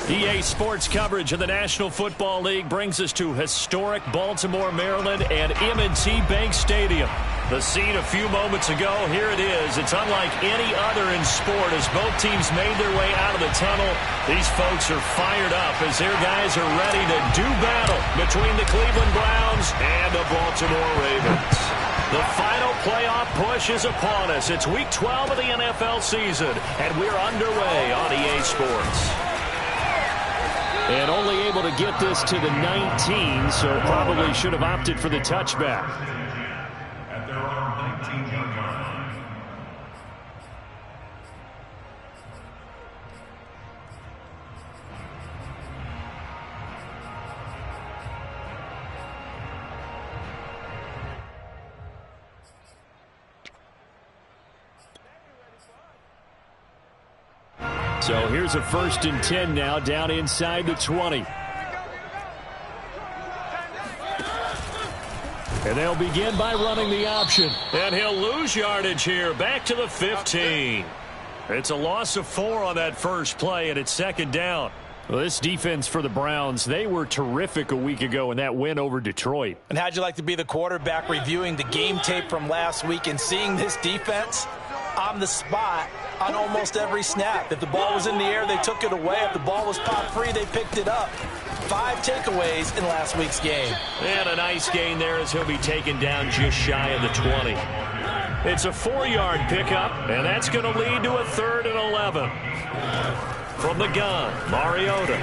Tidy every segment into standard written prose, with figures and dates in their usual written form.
EA Sports coverage of the National Football League brings us to historic Baltimore, Maryland and M&T Bank Stadium. The scene a few moments ago, here it is. It's unlike any other in sport as both teams made their way out of the tunnel. These folks are fired up as their guys are ready to do battle between the Cleveland Browns and the Baltimore Ravens. The final playoff push is upon us. It's week 12 of the NFL season, and we're underway on EA Sports. And only able to get this to the 19, so probably should have opted for the touchback. At their own 19-yard line. So here's a 1st and 10 now, down inside the 20. And they'll begin by running the option. And he'll lose yardage here, back to the 15. It's a loss of 4 on that first play, and it's 2nd down. Well, this defense for the Browns, they were terrific a week ago in that win over Detroit. And how'd you like to be the quarterback reviewing the game tape from last week and seeing this defense on the spot on almost every snap? If the ball was in the air, they took it away. If the ball was popped free, they picked it up. 5 takeaways in last week's game. And a nice gain there as he'll be taken down just shy of the 20. It's a 4-yard pickup, and that's going to lead to a 3rd and 11. From the gun, Mariota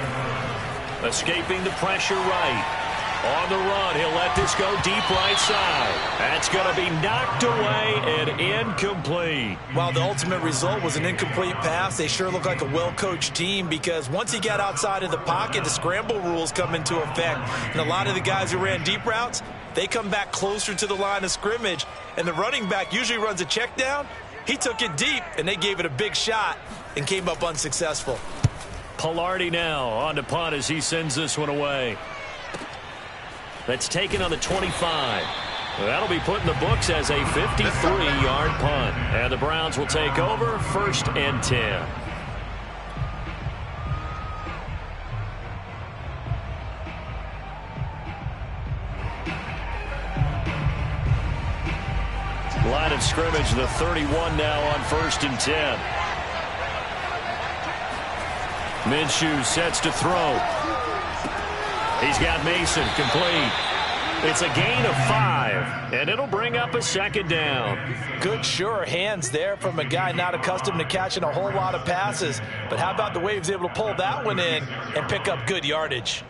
escaping the pressure right. On the run, he'll let this go deep right side. That's going to be knocked away and incomplete. While the ultimate result was an incomplete pass, they sure look like a well-coached team because once he got outside of the pocket, the scramble rules come into effect. And a lot of the guys who ran deep routes, they come back closer to the line of scrimmage. And the running back usually runs a check down. He took it deep, and they gave it a big shot and came up unsuccessful. Pilardi now on to punt as he sends this one away. That's taken on the 25. That'll be put in the books as a 53-yard punt. And the Browns will take over 1st and 10. Line of scrimmage, the 31 now on 1st and 10. Minshew sets to throw. He's got Mason complete. It's a gain of 5, and it'll bring up a 2nd down. Good, sure hands there from a guy not accustomed to catching a whole lot of passes. But how about the way he was able to pull that one in and pick up good yardage?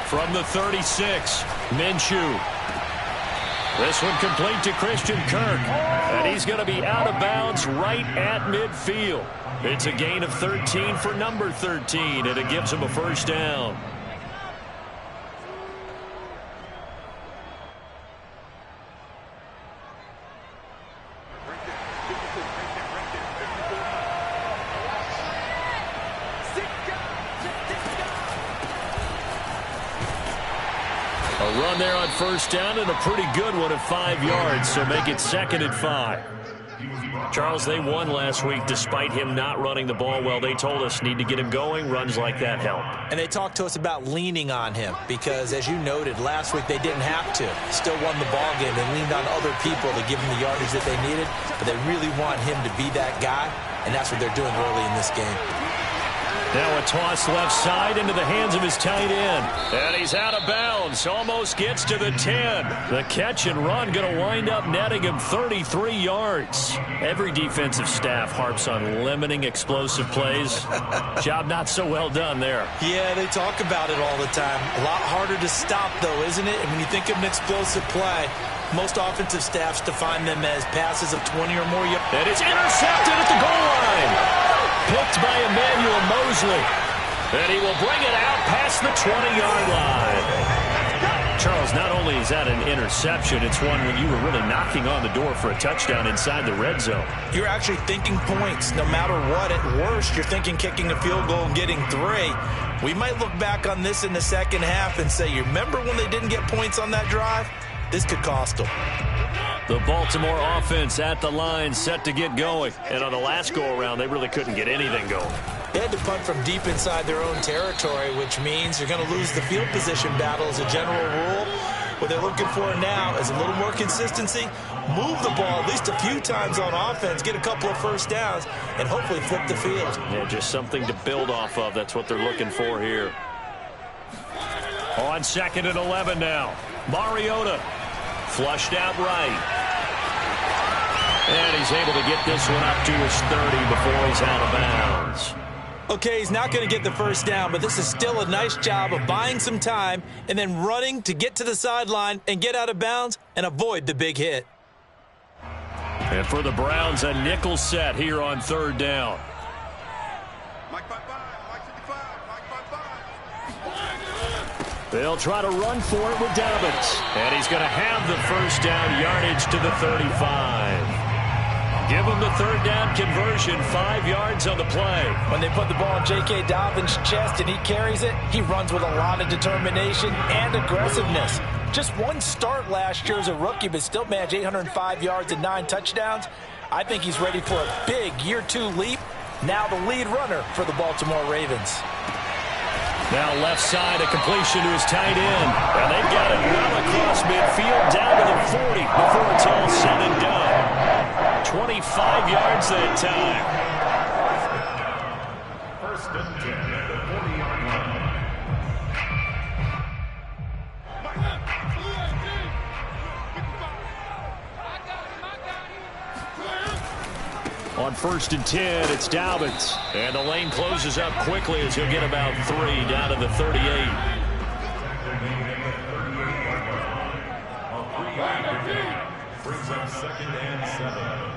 From the 36, Minshew. This one complete to Christian Kirk, and he's going to be out of bounds right at midfield. It's a gain of 13 for number 13, and it gives him a 1st down. A run there on 1st down and a pretty good one at 5 yards, so make it 2nd and 5. Charles, they won last week despite him not running the ball well. They told us need to get him going. Runs like that help. And they talked to us about leaning on him because, as you noted, last week they didn't have to. Still won the ball game. They leaned on other people to give them the yardage that they needed, but they really want him to be that guy, and that's what they're doing early in this game. Now a toss left side into the hands of his tight end. And he's out of bounds. Almost gets to the 10. The catch and run going to wind up netting him 33 yards. Every defensive staff harps on limiting explosive plays. Job not so well done there. Yeah, they talk about it all the time. A lot harder to stop, though, isn't it? And when you think of an explosive play, most offensive staffs define them as passes of 20 or more yards. And it's intercepted at the goal line. Picked by Emmanuel Mosley. And he will bring it out past the 20-yard line. Charles, because not only is that an interception, it's one when you were really knocking on the door for a touchdown inside the red zone. You're actually thinking points. No matter what, at worst, you're thinking kicking a field goal and getting 3. We might look back on this in the second half and say, you remember when they didn't get points on that drive? This could cost them. The Baltimore offense at the line, set to get going. And on the last go-around, they really couldn't get anything going. They had to punt from deep inside their own territory, which means you're going to lose the field position battle as a general rule. What they're looking for now is a little more consistency, move the ball at least a few times on offense, get a couple of first downs, and hopefully flip the field. Yeah, just something to build off of. That's what they're looking for here. On 2nd and 11 now. Mariota flushed out right. And he's able to get this one up to his 30 before he's out of bounds. Okay, he's not going to get the first down, but this is still a nice job of buying some time and then running to get to the sideline and get out of bounds and avoid the big hit. And for the Browns, a nickel set here on 3rd down. They'll try to run for it with Dobbins. And he's going to have the first down, yardage to the 35. Give him the 3rd down conversion, 5 yards on the play. When they put the ball in J.K. Dobbins' chest and he carries it, he runs with a lot of determination and aggressiveness. Just one start last year as a rookie, but still managed 805 yards and 9 touchdowns. I think he's ready for a big year 2 leap. Now the lead runner for the Baltimore Ravens. Now left side, a completion to his tight end. And they've got it well across midfield, down to the 40 before it's all said and done. 25 yards that time. First and 10 at the 40-yard line. On 1st and 10, it's Dobbins. And the lane closes up quickly as he'll get about 3 down to the 38. Brings up 2nd and 7.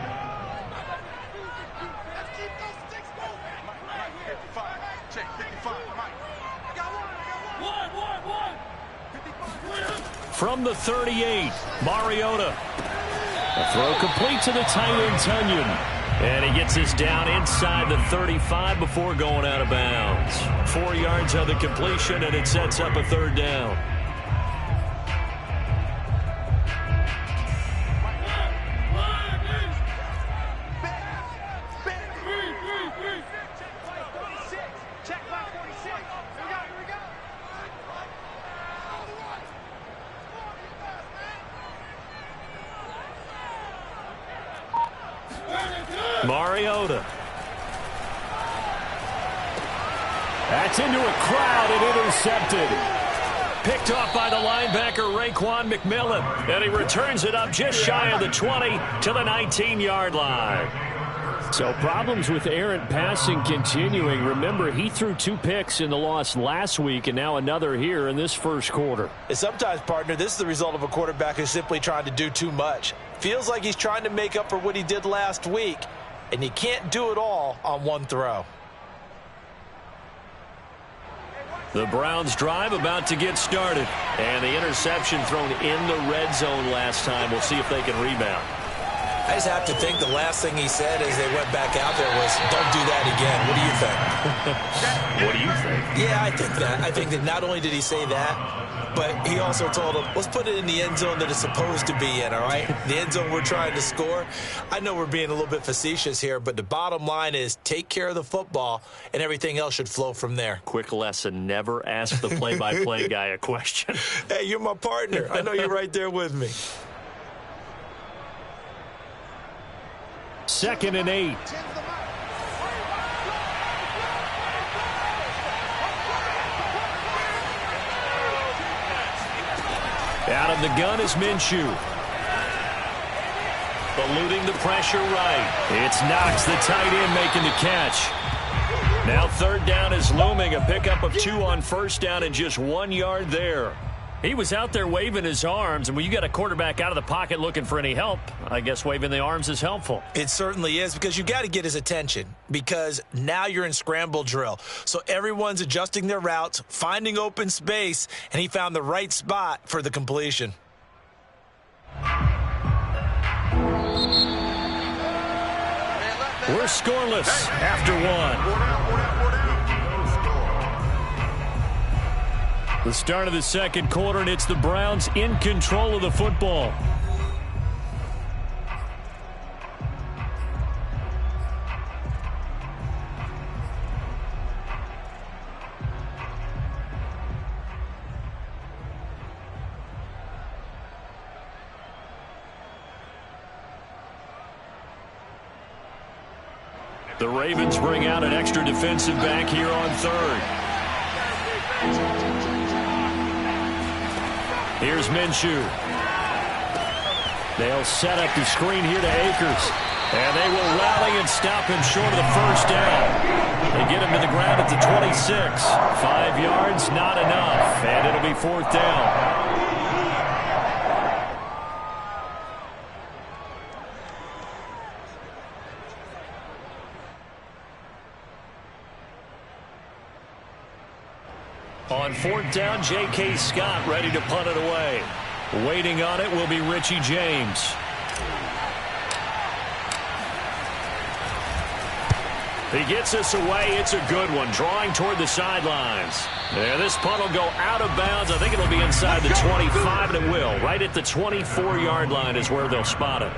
From the 38, Mariota. A throw complete to the tight end, Tunyon. And he gets this down inside the 35 before going out of bounds. 4 yards on the completion, and it sets up a 3rd down. Mariota. That's into a crowd and intercepted. Picked off by the linebacker Raekwon McMillan. And he returns it up just shy of the 20 to the 19-yard line. So problems with errant passing continuing. Remember, he threw 2 picks in the loss last week and now another here in this first quarter. And sometimes, partner, this is the result of a quarterback who's simply trying to do too much. Feels like he's trying to make up for what he did last week, and you can't do it all on one throw. The Browns drive about to get started. And the interception thrown in the red zone last time. We'll see if they can rebound. I just have to think the last thing he said as they went back out there was, don't do that again. What do you think? What do you think? Yeah, I think that. I think that not only did he say that, but he also told him, let's put it in the end zone that it's supposed to be in, all right? The end zone we're trying to score. I know we're being a little bit facetious here, but the bottom line is take care of the football, and everything else should flow from there. Quick lesson, never ask the play-by-play guy a question. Hey, you're my partner. I know you're right there with me. 2nd and 8. Out of the gun is Minshew. Eluding the pressure right. It's Knox, the tight end, making the catch. Now 3rd down is looming. A pickup of 2 on 1st down and just 1 yard there. He was out there waving his arms, and when you got a quarterback out of the pocket looking for any help, I guess waving the arms is helpful. It certainly is, because you got to get his attention, because now you're in scramble drill. So everyone's adjusting their routes, finding open space, and he found the right spot for the completion. We're scoreless after one. The start of the second quarter, and it's the Browns in control of the football. The Ravens bring out an extra defensive back here on third. Here's Minshew. They'll set up the screen here to Akers. And they will rally and stop him short of the first down. They get him to the ground at the 26. 5 yards, not enough. And it'll be fourth down. On fourth down, J.K. Scott ready to punt it away. Waiting on it will be Richie James. He gets us away. It's a good one. Drawing toward the sidelines. Yeah, this punt will go out of bounds. I think it'll be inside the 25, and it will. Right at the 24-yard line is where they'll spot it.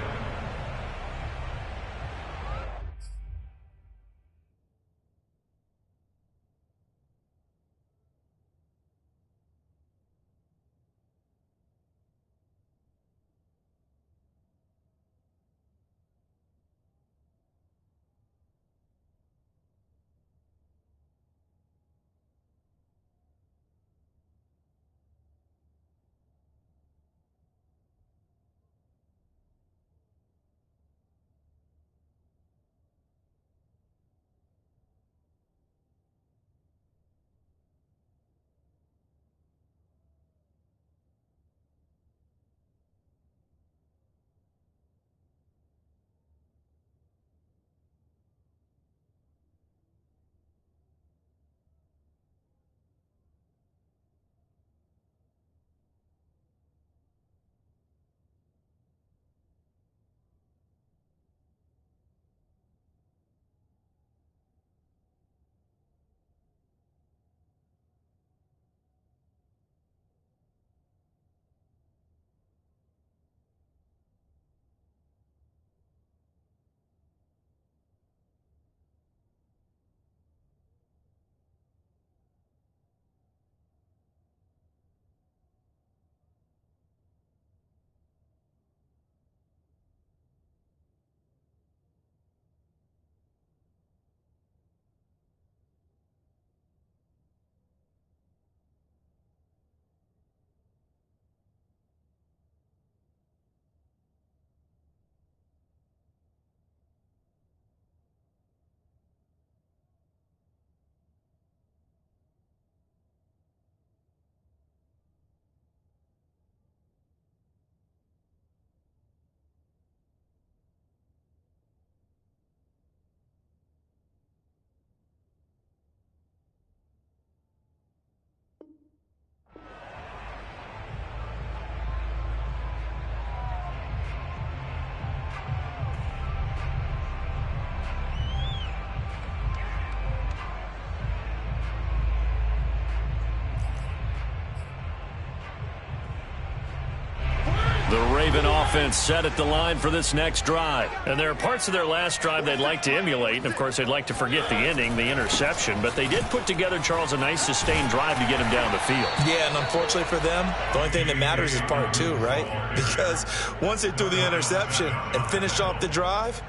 The Raven offense set at the line for this next drive. And there are parts of their last drive they'd like to emulate. And, of course, they'd like to forget the ending, the interception. But they did put together, Charles, a nice sustained drive to get him down the field. Yeah, and unfortunately for them, the only thing that matters is part two, right? Because once they threw the interception and finished off the drive,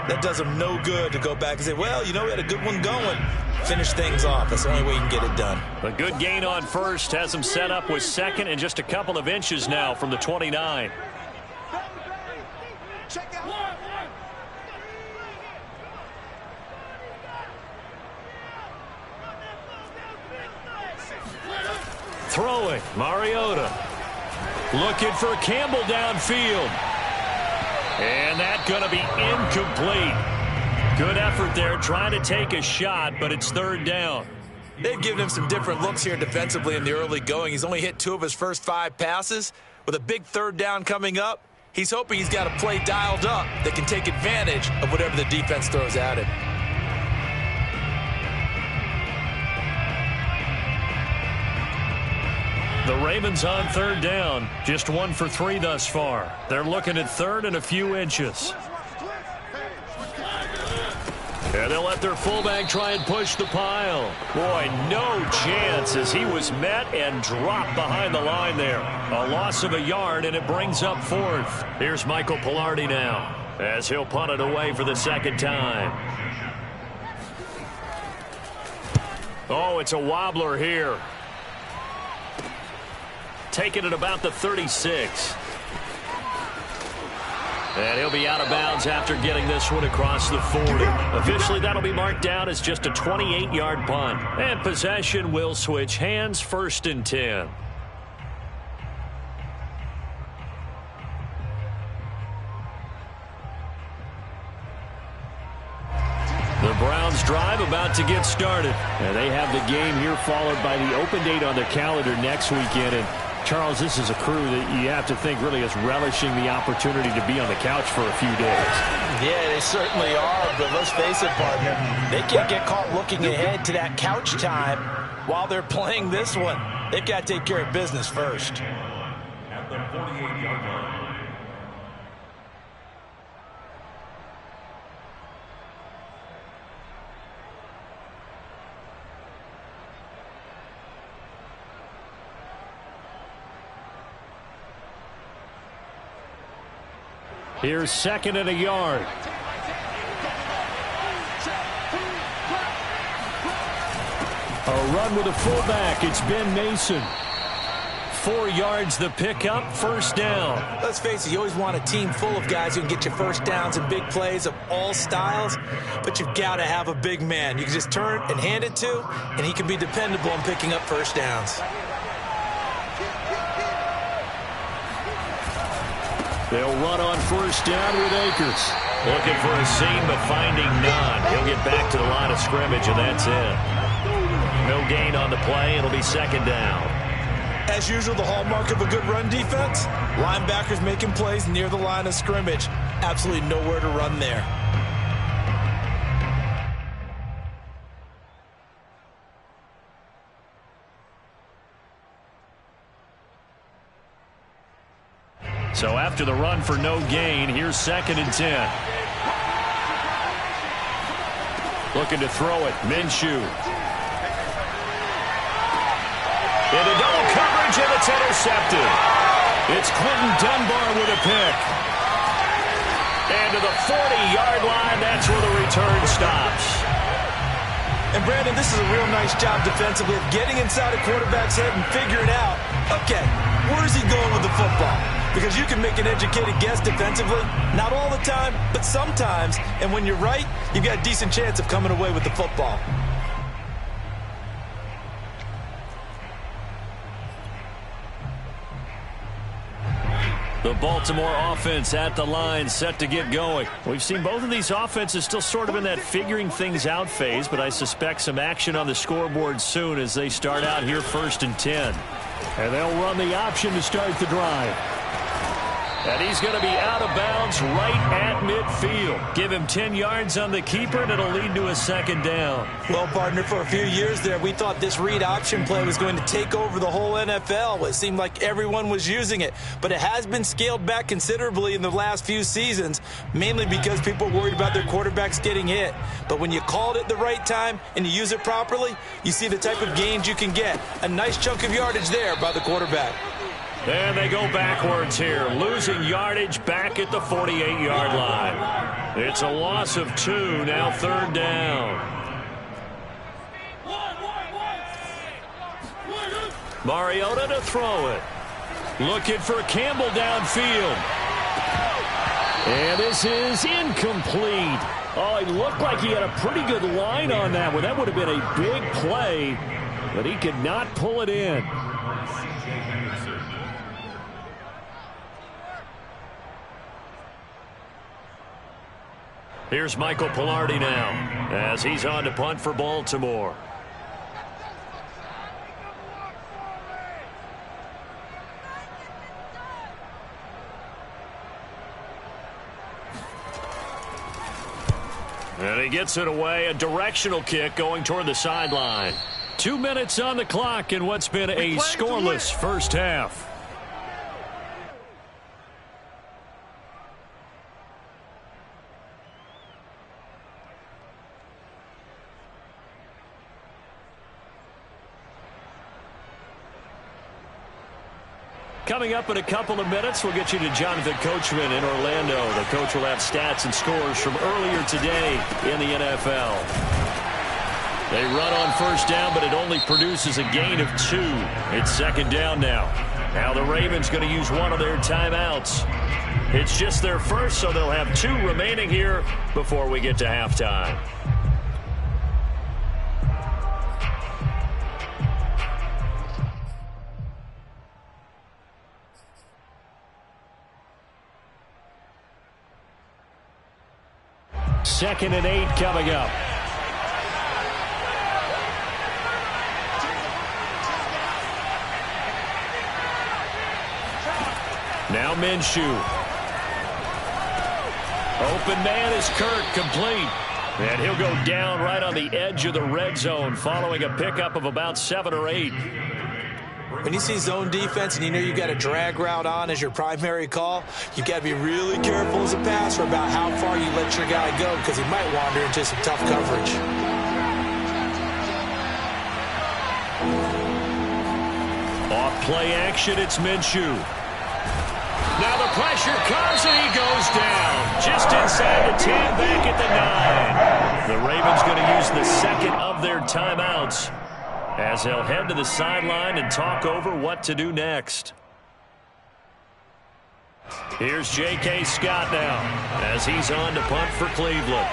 that does them no good to go back and say, well, you know, we had a good one going. Finish things off. That's the only way you can get it done. A good gain on first has them set up with second and just a couple of inches now from the 29. Throwing, Mariota. Looking for Campbell downfield. And that's going to be incomplete. Good effort there trying to take a shot, but it's third down. They've given him some different looks here defensively in the early going. He's only hit 2 of his first 5 passes. With a big third down coming up, he's hoping he's got a play dialed up that can take advantage of whatever the defense throws at him. The Ravens on third down, just 1 for 3 thus far. They're looking at third and a few inches. And they'll let their fullback try and push the pile. Boy, no chance as he was met and dropped behind the line there. A loss of a yard, and it brings up fourth. Here's Michael Pilardi now as he'll punt it away for the second time. Oh, it's a wobbler here. Taking it about the 36. And he'll be out of bounds after getting this one across the 40. Officially, that'll be marked down as just a 28-yard punt. And possession will switch hands, 1st and 10. The Browns drive about to get started. And they have the game here followed by the open date on their calendar next weekend. And Charles, this is a crew that you have to think really is relishing the opportunity to be on the couch for a few days. Yeah, they certainly are, but let's face it, partner, they can't get caught looking ahead to that couch time while they're playing this one. They've got to take care of business first. At the 48-yard line. Here's 2nd and a yard. A run with a fullback. It's Ben Mason. 4 yards the pickup, 1st down. Let's face it, you always want a team full of guys who can get you first downs and big plays of all styles, but you've got to have a big man you can just turn and hand it to, and he can be dependable in picking up first downs. They'll run on 1st down with Akers. Looking for a seam, but finding none. He'll get back to the line of scrimmage, and that's it. No gain on the play. It'll be 2nd down. As usual, the hallmark of a good run defense, linebackers making plays near the line of scrimmage. Absolutely nowhere to run there. So after the run for no gain, here's 2nd and 10. Looking to throw it, Minshew. Into double coverage, and it's intercepted. It's Clinton Dunbar with a pick. And to the 40-yard line, that's where the return stops. And Brandon, this is a real nice job defensively of getting inside a quarterback's head and figuring out, okay, where is he going with the football? Because you can make an educated guess defensively, not all the time, but sometimes. And when you're right, you've got a decent chance of coming away with the football. The Baltimore offense at the line, set to get going. We've seen both of these offenses still sort of in that figuring things out phase, but I suspect some action on the scoreboard soon as they start out here 1st and 10. And they'll run the option to start the drive. And he's going to be out of bounds right at midfield. Give him 10 yards on the keeper, and it'll lead to a 2nd down. Well, partner, for a few years there, we thought this read option play was going to take over the whole NFL. It seemed like everyone was using it. But it has been scaled back considerably in the last few seasons, mainly because people are worried about their quarterbacks getting hit. But when you call it at the right time and you use it properly, you see the type of gains you can get. A nice chunk of yardage there by the quarterback. And they go backwards here, losing yardage back at the 48-yard line. It's a loss of 2, now 3rd down. Mariota to throw it. Looking for Campbell downfield. And this is incomplete. Oh, it looked like he had a pretty good line on that one. That would have been a big play, but he could not pull it in. M22. Here's Michael Pilardi now as he's on to punt for Baltimore. And he gets it away, a directional kick going toward the sideline. 2 minutes on the clock in what's been a scoreless first half. Coming up in a couple of minutes, we'll get you to Jonathan Coachman in Orlando. The coach will have stats and scores from earlier today in the NFL. They run on first down, but it only produces a gain of 2. It's second down now. Now the Ravens going to use one of their timeouts. It's just their first, so they'll have 2 remaining here before we get to halftime. Second and 8 coming up. Now Minshew. Open man is Kirk, complete. And he'll go down right on the edge of the red zone following a pickup of about 7 or 8. When you see zone defense and you know you got a drag route on as your primary call, you got to be really careful as a passer about how far you let your guy go because he might wander into some tough coverage. Off play action, it's Minshew. Now the pressure comes and he goes down. Just inside the 10, back at the 9. The Ravens going to use the second of their timeouts as they'll head to the sideline and talk over what to do next. Here's J.K. Scott now as he's on to punt for Cleveland.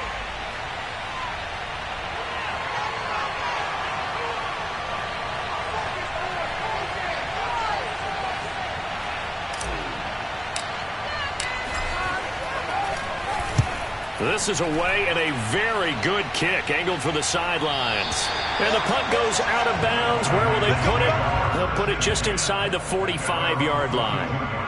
This is away and a very good kick angled for the sidelines. And the punt goes out of bounds. Where will they put it? They'll put it just inside the 45-yard line.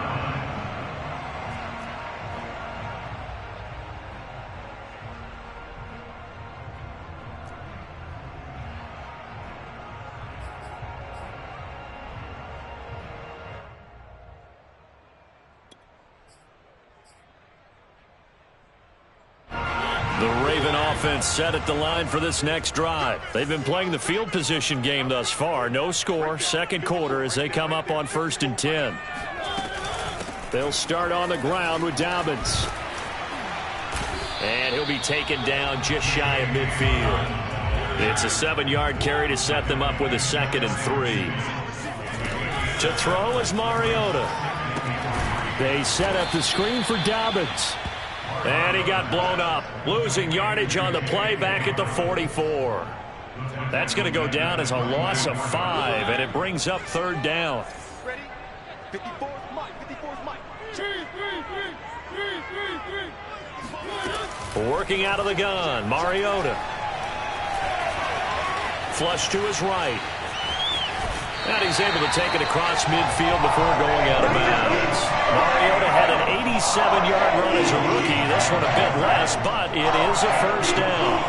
Offense set at the line for this next drive. They've been playing the field position game thus far. No score, second quarter as they come up on 1st and 10. They'll start on the ground with Dobbins. And he'll be taken down just shy of midfield. It's a 7-yard carry to set them up with a 2nd and 3. To throw is Mariota. They set up the screen for Dobbins. And he got blown up, losing yardage on the play back at the 44. That's going to go down as a loss of 5, and it brings up 3rd down. Ready? 54's Mike. 54's Mike. Working out of the gun, Mariota. Flush to his right. And he's able to take it across midfield before going out of bounds. Mariota had an 87-yard run as a rookie. This one a bit less, but it is a 1st down.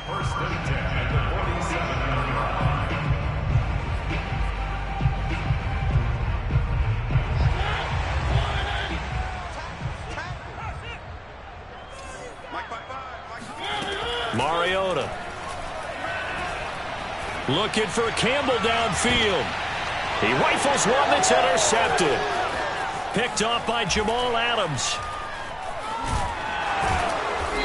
1st and 10 at the 47-yard line. Mariota. Looking for Campbell downfield. He rifles one that's intercepted. Picked off by Jamal Adams.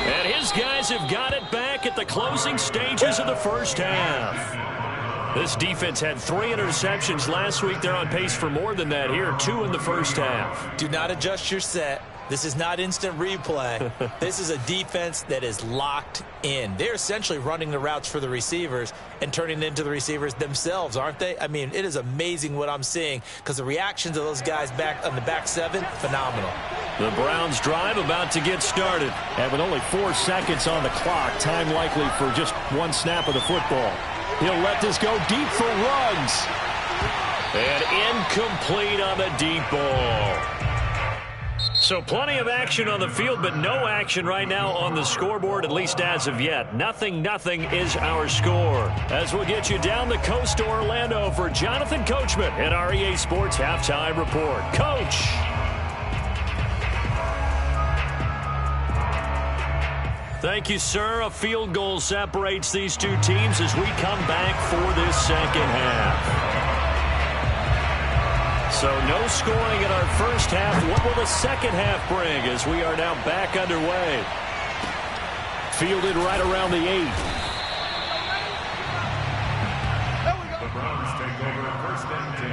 And his guys have got it back at the closing stages of the first half. This defense had 3 interceptions last week. They're on pace for more than that here. 2 in the first half. Do not adjust your set. This is not instant replay. This is a defense that is locked in. They're essentially running the routes for the receivers and turning it into the receivers themselves, aren't they? I mean, it is amazing what I'm seeing because the reactions of those guys back on the back seven, phenomenal. The Browns drive about to get started. And with only 4 seconds on the clock, time likely for just one snap of the football. He'll let this go deep for Ruggs. And incomplete on the deep ball. So plenty of action on the field, but no action right now on the scoreboard, at least as of yet. 0-0 is our score. As we'll get you down the coast to Orlando for Jonathan Coachman at our EA Sports Halftime Report. Coach. Thank you, sir. A field goal separates these two teams as we come back for this second half. So no scoring in our first half. What will the second half bring as we are now back underway? Fielded right around the 8. The Browns take over first and 10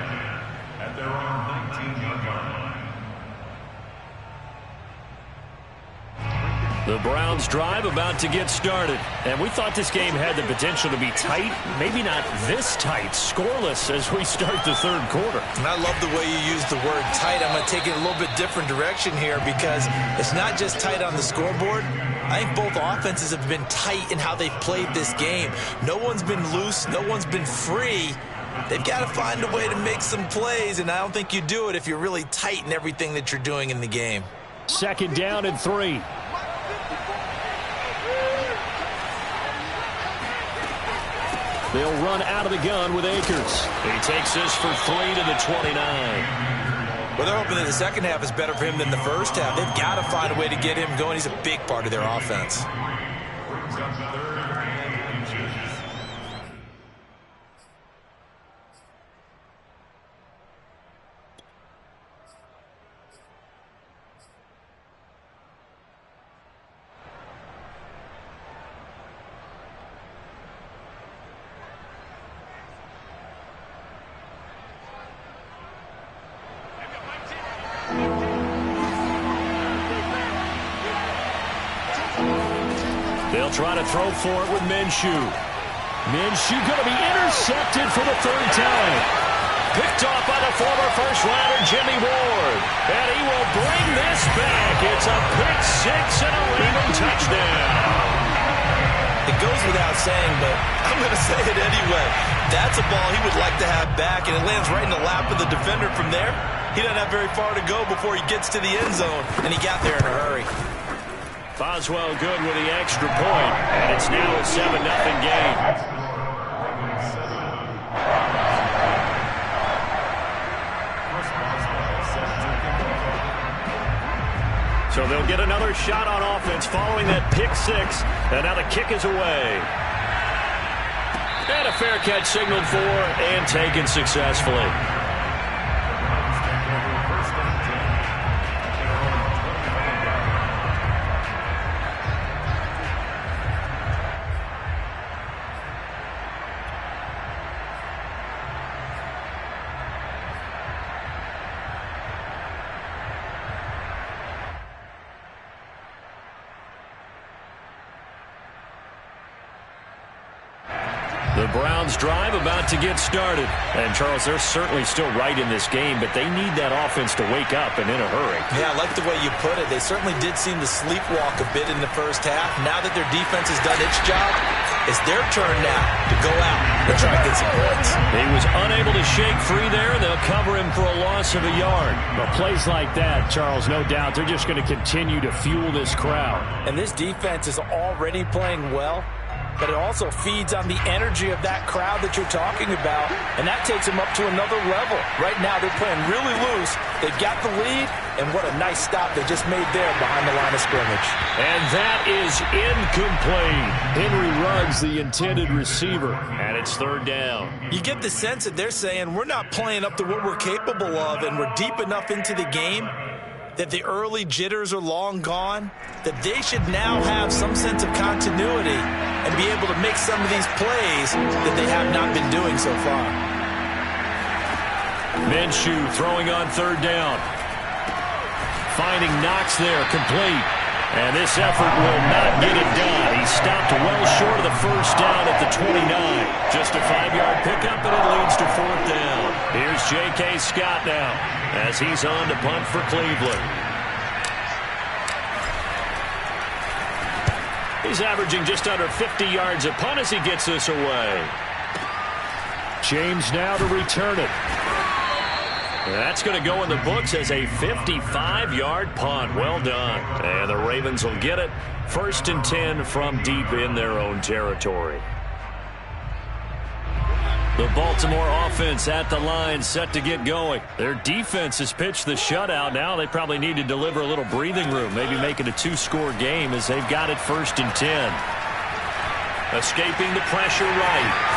at their own 19-yard line. The Browns drive about to get started. And we thought this game had the potential to be tight. Maybe not this tight. Scoreless as we start the third quarter. And I love the way you use the word tight. I'm going to take it a little bit different direction here because it's not just tight on the scoreboard. I think both offenses have been tight in how they've played this game. No one's been loose. No one's been free. They've got to find a way to make some plays, and I don't think you do it if you're really tight in everything that you're doing in the game. Second down and 3. They'll run out of the gun with Akers. He takes this for 3 to the 29. Well, they're hoping that the second half is better for him than the first half. They've got to find a way to get him going. He's a big part of their offense. Brings up third and inches. They'll try to throw for it with Minshew. Minshew going to be intercepted for the third time. Picked off by the former first-rounder Jimmy Ward. And he will bring this back. It's a pick six and a Raven touchdown. It goes without saying, but I'm going to say it anyway. That's a ball he would like to have back, and it lands right in the lap of the defender from there. He doesn't have very far to go before he gets to the end zone, and he got there in a hurry. Boswell good with the extra point, and it's now a 7-0 game. So they'll get another shot on offense following that pick six, and now the kick is away. And a fair catch signaled for and taken successfully. The Browns drive about to get started. And, Charles, they're certainly still right in this game, but they need that offense to wake up and in a hurry. Yeah, I like the way you put it. They certainly did seem to sleepwalk a bit in the first half. Now that their defense has done its job, it's their turn now to go out and try to get some points. He was unable to shake free there, and they'll cover him for a loss of a yard. But plays like that, Charles, no doubt, they're just going to continue to fuel this crowd. And this defense is already playing well, but it also feeds on the energy of that crowd that you're talking about, and that takes them up to another level. Right now, they're playing really loose. They've got the lead, and what a nice stop they just made there behind the line of scrimmage. And that is incomplete. Henry Ruggs, the intended receiver, and it's third down. You get the sense that they're saying we're not playing up to what we're capable of, and we're deep enough into the game that the early jitters are long gone, that they should now have some sense of continuity and be able to make some of these plays that they have not been doing so far. Minshew throwing on third down. finding Knox there, complete. And this effort will not get it done. He stopped well short of the first down at the 29. Just a 5-yard pickup, and it leads to 4th down. Here's J.K. Scott now as he's on to punt for Cleveland. He's averaging just under 50 yards a punt as he gets this away. James now to return it. That's going to go in the books as a 55-yard punt. Well done. And the Ravens will get it. 1st and 10 from deep in their own territory. The Baltimore offense at the line, set to get going. Their defense has pitched the shutout. Now they probably need to deliver a little breathing room, maybe make it a 2-score game as they've got it 1st and 10. Escaping the pressure right.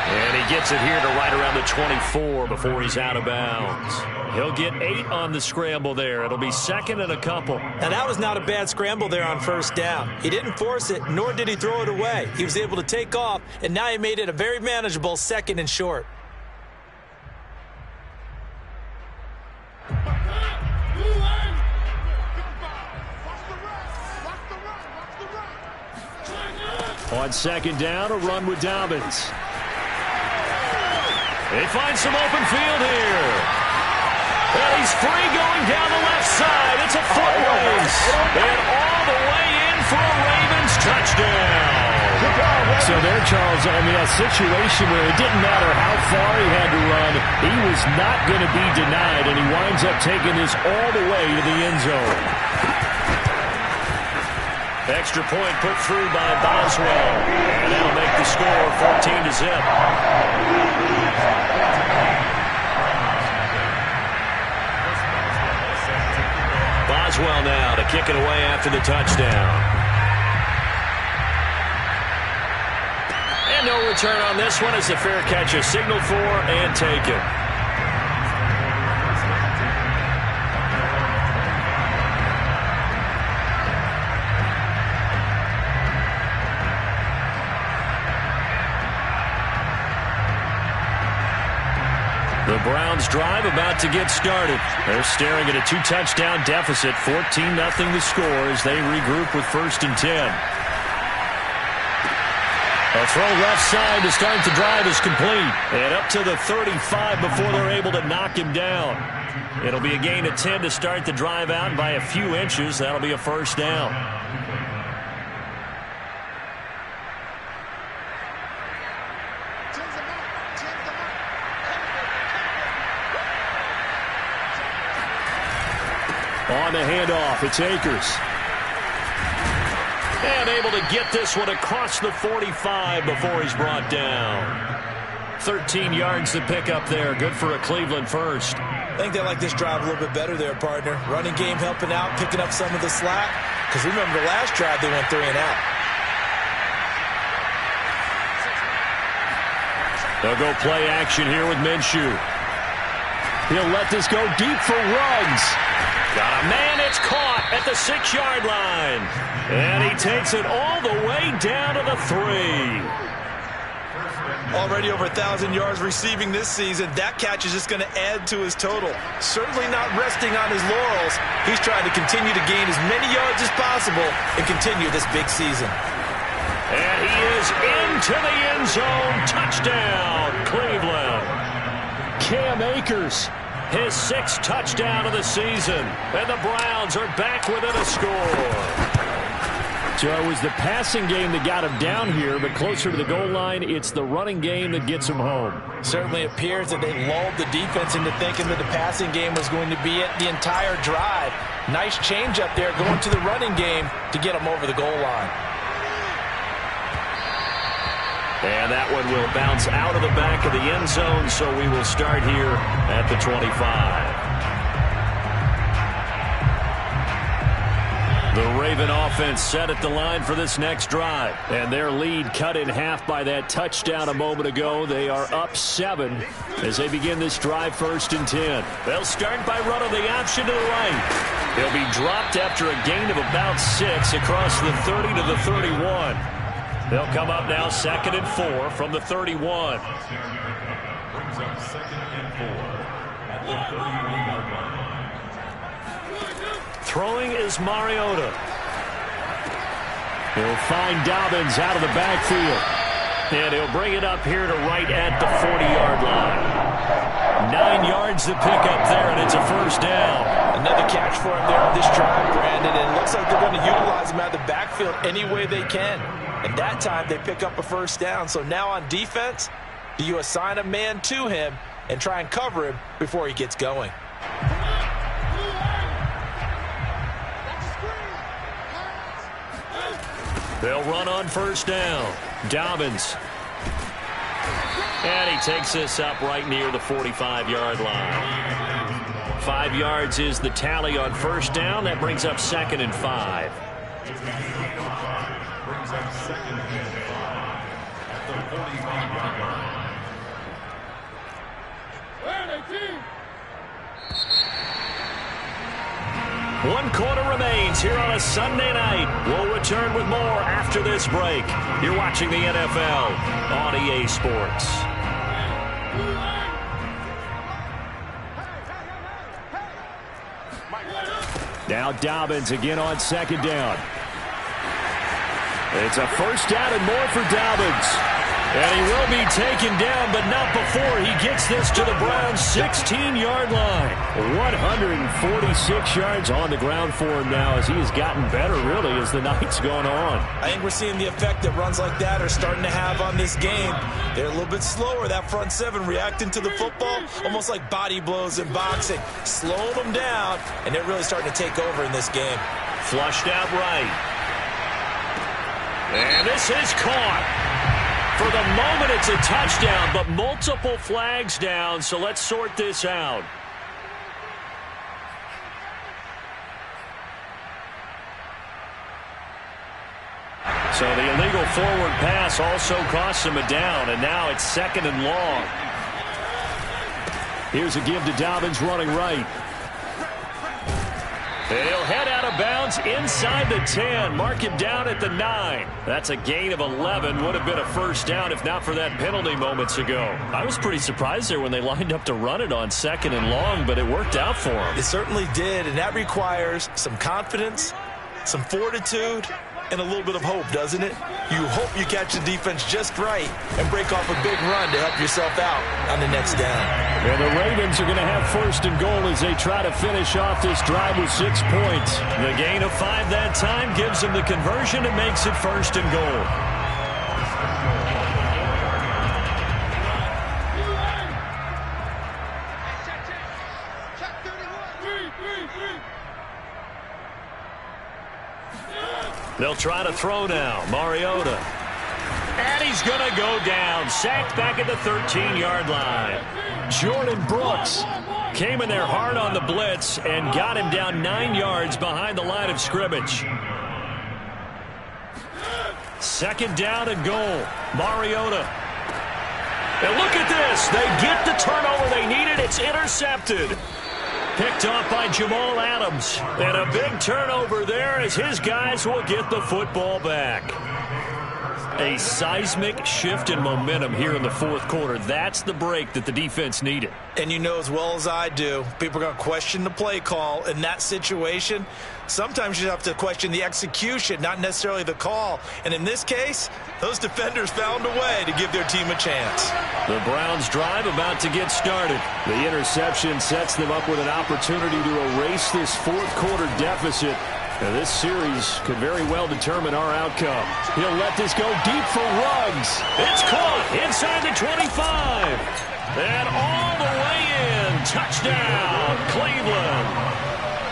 And he gets it here to right around the 24 before he's out of bounds. He'll get 8 on the scramble there. It'll be 2nd and a couple. Now, that was not a bad scramble there on 1st down. He didn't force it, nor did he throw it away. He was able to take off, and now he made it a very manageable 2nd and short. On 2nd down, a run with Dobbins. They find some open field here. And he's free going down the left side. It's a foot race. And all the way in for a Ravens touchdown. So there, Charles, I mean, a situation where it didn't matter how far he had to run. He was not going to be denied, and he winds up taking this all the way to the end zone. Extra point put through by Boswell. And that'll make the score 14-0. Boswell now to kick it away after the touchdown. And no return on this one as the fair catch is signaled for and taken. The Browns drive about to get started. They're staring at a 2-touchdown deficit, 14-0 the score as they regroup with 1st and 10. A throw left side to start the drive is complete. And up to the 35 before they're able to knock him down. It'll be a gain of 10 to start the drive out, and by a few inches, that'll be a 1st down. On the handoff, it's Akers. And able to get this one across the 45 before he's brought down. 13 yards to pick up there. Good for a Cleveland first. I think they like this drive a little bit better there, partner. Running game helping out, picking up some of the slack. Because remember, the last drive they went 3 and out. They'll go play action here with Minshew. He'll let this go deep for Ruggs. Got a man, it's caught at the 6-yard line. And he takes it all the way down to the 3. Already over 1,000 yards receiving this season. That catch is just going to add to his total. Certainly not resting on his laurels. He's trying to continue to gain as many yards as possible and continue this big season. And he is into the end zone. Touchdown, Cleveland. Cam Akers, his 6th touchdown of the season. And the Browns are back within a score. So it was the passing game that got him down here, but closer to the goal line, it's the running game that gets him home. Certainly appears that they lulled the defense into thinking that the passing game was going to be it the entire drive. Nice change up there going to the running game to get him over the goal line. And that one will bounce out of the back of the end zone, so we will start here at the 25. The Raven offense set at the line for this next drive. And their lead cut in half by that touchdown a moment ago. They are up 7 as they begin this drive 1st and 10. They'll start by running the option to the right. He'll be dropped after a gain of about 6 across the 30 to the 31. They'll come up now 2nd and 4 from the 31. Brings up 2nd and 4 at the 31-yard line. Throwing is Mariota. He'll find Dobbins out of the backfield. And he'll bring it up here to right at the 40-yard line. 9 yards to pick up there, and it's a first down. Another catch for him there on this drive, Brandon. And it looks like they're going to utilize him out of the backfield any way they can. And that time they pick up a first down. So now on defense, do you assign a man to him and try and cover him before he gets going? They'll run on first down. Dobbins. And he takes this up right near the 45-yard line. 5 yards is the tally on first down. That brings up 2nd and 5. Brings up 2nd and 5 at the 45-yard line. One quarter remains here on a Sunday night. We'll return with more after this break. You're watching the NFL on EA Sports. Now Dobbins again on 2nd down. It's a first down and more for Dobbins. And he will be taken down, but not before he gets this to the Browns' 16-yard line. 146 yards on the ground for him now as he has gotten better, really, as the night's gone on. I think we're seeing the effect that runs like that are starting to have on this game. They're a little bit slower, that front seven, reacting to the football, almost like body blows in boxing, slowing them down, and they're really starting to take over in this game. Flushed out right. And this is caught. For the moment, it's a touchdown, but multiple flags down, so let's sort this out. So the illegal forward pass also costs him a down, and now it's 2nd and long. Here's a give to Dobbins running right. He'll head out of bounds inside the 10. Mark him down at the 9. That's a gain of 11. Would have been a first down if not for that penalty moments ago. I was pretty surprised there when they lined up to run it on 2nd and long, but it worked out for him. It certainly did, and that requires some confidence, some fortitude, and a little bit of hope, doesn't it? You hope you catch the defense just right and break off a big run to help yourself out on the next down. And the Ravens are going to have 1st and goal as they try to finish off this drive with 6 points. The gain of 5 that time gives them the conversion and makes it 1st and goal. They'll try to throw now. Mariota. And he's going to go down. Sacked back at the 13-yard line. Jordan Brooks came in there hard on the blitz and got him down 9 yards behind the line of scrimmage. 2nd down and goal. Mariota. And look at this. They get the turnover they needed. It's intercepted. Picked off by Jamal Adams. And a big turnover there as his guys will get the football back. A seismic shift in momentum here in the 4th quarter. That's the break that the defense needed. And you know as well as I do, people are going to question the play call in that situation. Sometimes you have to question the execution, not necessarily the call. And in this case, those defenders found a way to give their team a chance. The Browns drive about to get started. The interception sets them up with an opportunity to erase this 4th quarter deficit. Now, this series could very well determine our outcome. He'll let this go deep for Ruggs. It's caught inside the 25. And all the way in. Touchdown, Cleveland.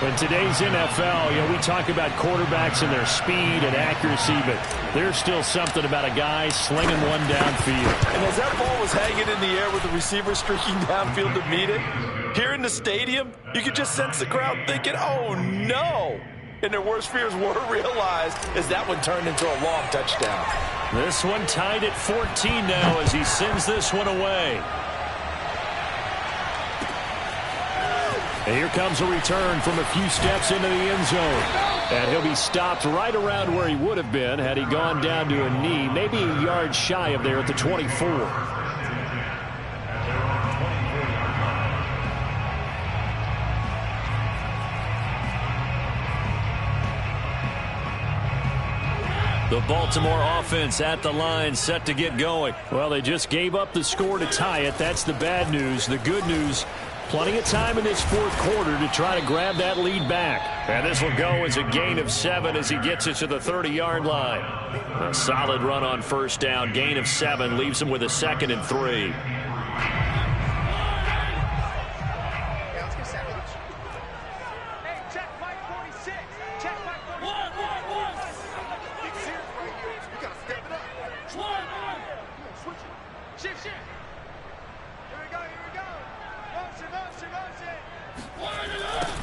In today's NFL, we talk about quarterbacks and their speed and accuracy, but there's still something about a guy slinging one downfield. And as that ball was hanging in the air with the receiver streaking downfield to meet it, here in the stadium, you could just sense the crowd thinking, oh, no. And their worst fears were realized as that one turned into a long touchdown. This one tied at 14 now as he sends this one away. And here comes a return from a few steps into the end zone. And he'll be stopped right around where he would have been had he gone down to a knee, maybe a yard shy of there at the 24. The Baltimore offense at the line, set to get going. Well, they just gave up the score to tie it. That's the bad news. The good news, plenty of time in this fourth quarter to try to grab that lead back. And this will go as a gain of 7 as he gets it to the 30-yard line. A solid run on first down. Gain of 7 leaves him with a 2nd and 3.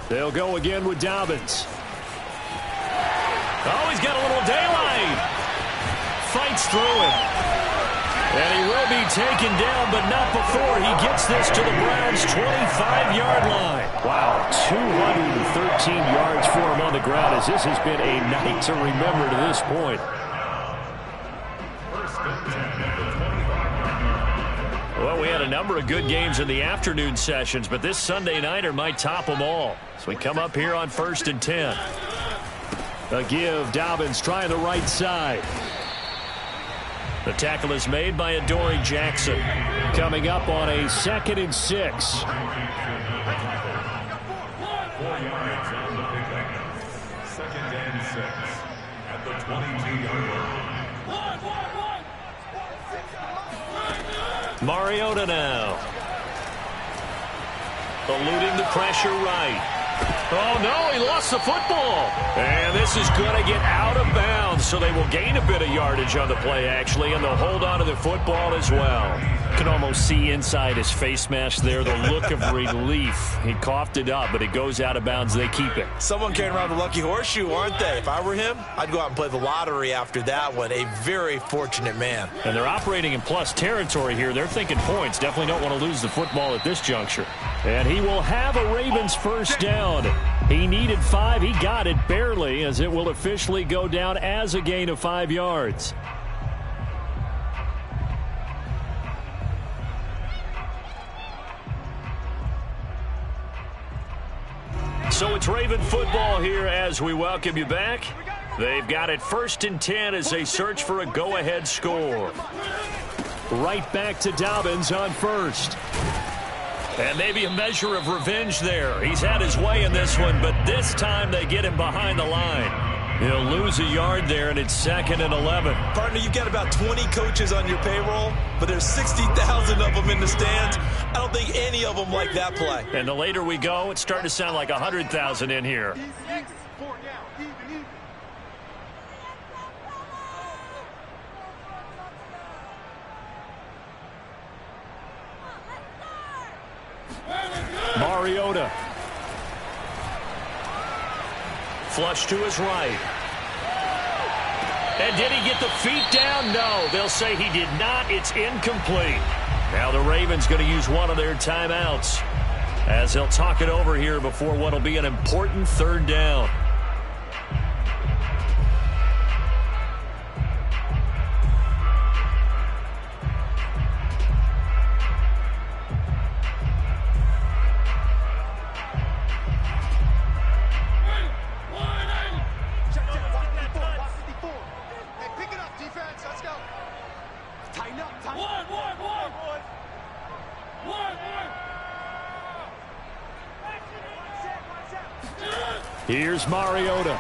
They'll go again with Dobbins. Oh, he's got a little daylight. Fights through it. And he will be taken down, but not before he gets this to the Browns' 25-yard line. Wow, 213 yards for him on the ground, as this has been a night to remember to this point. Well, we had a number of good games in the afternoon sessions, but this Sunday nighter might top them all. So we come up here on 1st and 10. A give, Dobbins trying the right side. The tackle is made by Adoree Jackson. Coming up on a 2nd and 6. 4 yards on the pickup. 2nd and 6 at the 22-yard line. Mariota now. Eluding the pressure right. Oh, no, he lost the football. And this is going to get out of bounds, so they will gain a bit of yardage on the play, actually, and they'll hold on to the football as well. You can almost see inside his face mask there the look of relief. He coughed it up, but it goes out of bounds. They keep it. Someone carrying around the lucky horseshoe, aren't they? If I were him, I'd go out and play the lottery after that one. A very fortunate man. And they're operating in plus territory here. They're thinking points. Definitely don't want to lose the football at this juncture. And he will have a Ravens first down. He needed 5. He got it barely, as it will officially go down as a gain of 5 yards. So it's Raven football here as we welcome you back. They've got it 1st and 10 as they search for a go-ahead score. Right back to Dobbins on 1st. And maybe a measure of revenge there. He's had his way in this one, but this time they get him behind the line. He'll lose a yard there, and it's 2nd and 11. Partner, you've got about 20 coaches on your payroll, but there's 60,000 of them in the stands. I don't think any of them like that play. And the later we go, it's starting to sound like 100,000 in here. Mariota. Flush to his right. And did he get the feet down? No. They'll say he did not. It's incomplete. Now the Ravens going to use one of their timeouts as they'll talk it over here before what will be an important 3rd down. Here's Mariota.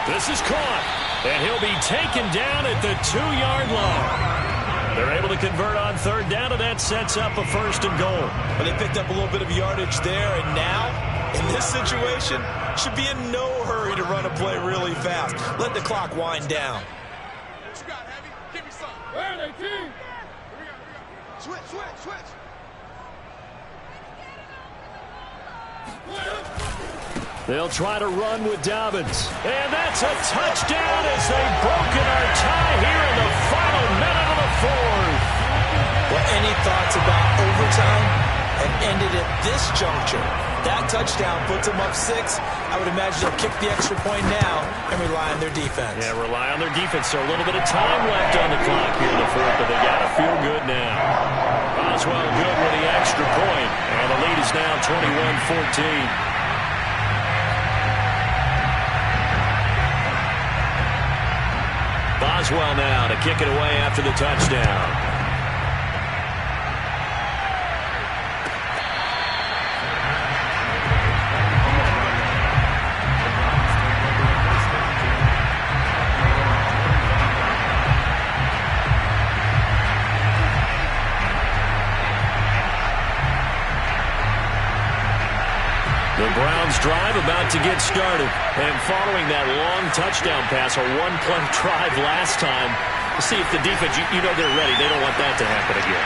This is caught, and he'll be taken down at the 2-yard line. They're able to convert on 3rd down, and that sets up a 1st and goal. Well, they picked up a little bit of yardage there, and now, in this situation, should be in no hurry to run a play really fast. Let the clock wind down. What you got, Heavy? Give me some. Where are they, team? Switch. They'll try to run with Dobbins. And that's a touchdown as they've broken our tie here in the final minute of the 4th. Well, any thoughts about overtime and ended at this juncture? That touchdown puts them up 6. I would imagine they'll kick the extra point now and rely on their defense. Yeah, rely on their defense. So a little bit of time left on the clock here in the 4th, but they got to feel good now. Oswell good with the extra point, and the lead is now 21-14. does well now to kick it away after the touchdown. The Browns drive about to get started. And following that long touchdown pass, a one-play drive last time, see if the defense, you know they're ready. They don't want that to happen again.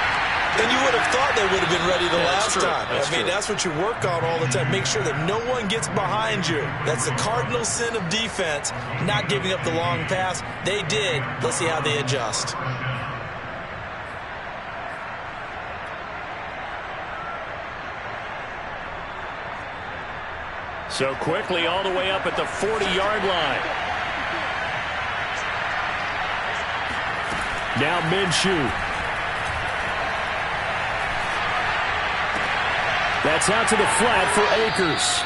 And you would have thought they would have been ready the last time. I mean, that's what you work on all the time. Make sure that no one gets behind you. That's the cardinal sin of defense, not giving up the long pass. They did. Let's see how they adjust. So quickly all the way up at the 40-yard line. Now Minshew. That's out to the flat for Akers.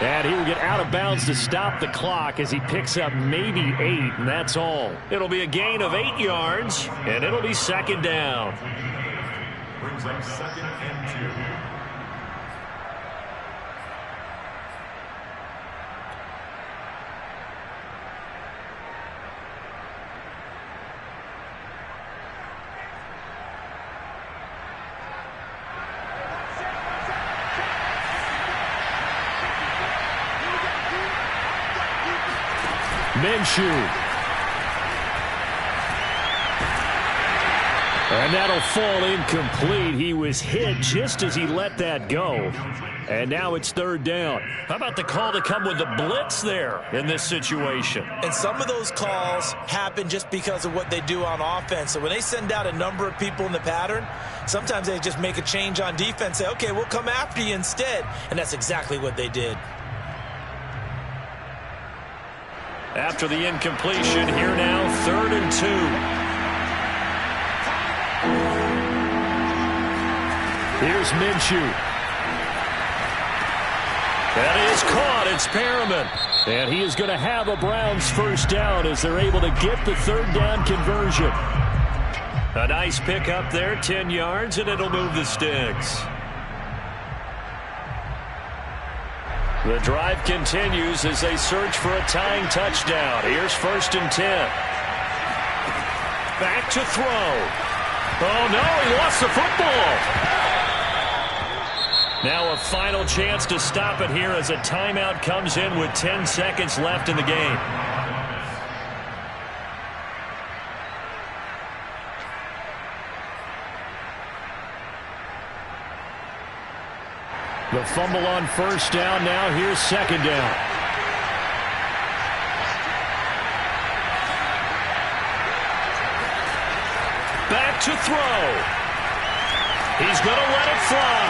And he will get out of bounds to stop the clock as he picks up maybe 8, and that's all. It'll be a gain of 8 yards, and it'll be second down. Brings up 2nd and 2. Minshew. And that'll fall incomplete. He was hit just as he let that go. And now it's third down. How about the call to come with the blitz there in this situation? And some of those calls happen just because of what they do on offense. So when they send out a number of people in the pattern, sometimes they just make a change on defense. Say, okay, we'll come after you instead. And that's exactly what they did. After the incompletion, here now, 3rd and 2. Here's Minshew. That is caught. It's Perriman. And he is going to have a Browns first down as they're able to get the third down conversion. A nice pick up there, 10 yards, and it'll move the sticks. The drive continues as they search for a tying touchdown. Here's 1st and 10. Back to throw. Oh, no, he lost the football. Now a final chance to stop it here as a timeout comes in with 10 seconds left in the game. The fumble on first down. Now here's second down. Back to throw. He's going to let it fly.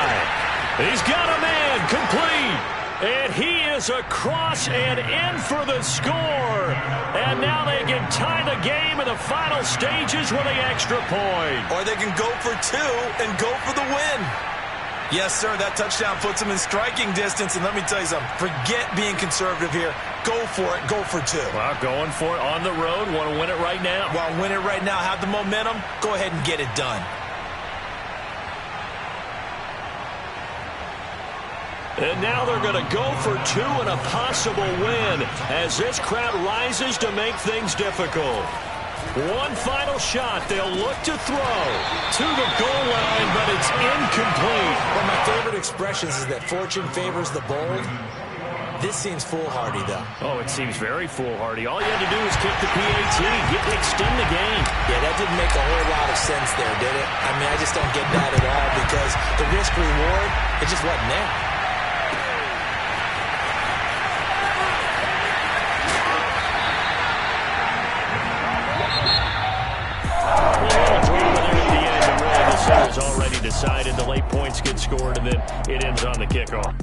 He's got a man complete. And he is across and in for the score. And now they can tie the game in the final stages with the extra point. Or they can go for 2 and go for the win. Yes, sir, that touchdown puts them in striking distance. And let me tell you something, forget being conservative here. Go for it. Go for 2. Well, going for it on the road. Want to win it right now. Want to win it right now. Have the momentum. Go ahead and get it done. And now they're going to go for 2 and a possible win as this crowd rises to make things difficult. One final shot. They'll look to throw to the goal line, but it's incomplete. One of my favorite expressions is that fortune favors the bold. This seems foolhardy, though. Oh, it seems very foolhardy. All you had to do was kick the PAT, extend the game. Yeah, that didn't make a whole lot of sense there, did it? I mean, I just don't get that at all because the risk-reward, it just wasn't there. Already decided. The late points get scored, and then it ends on the kickoff.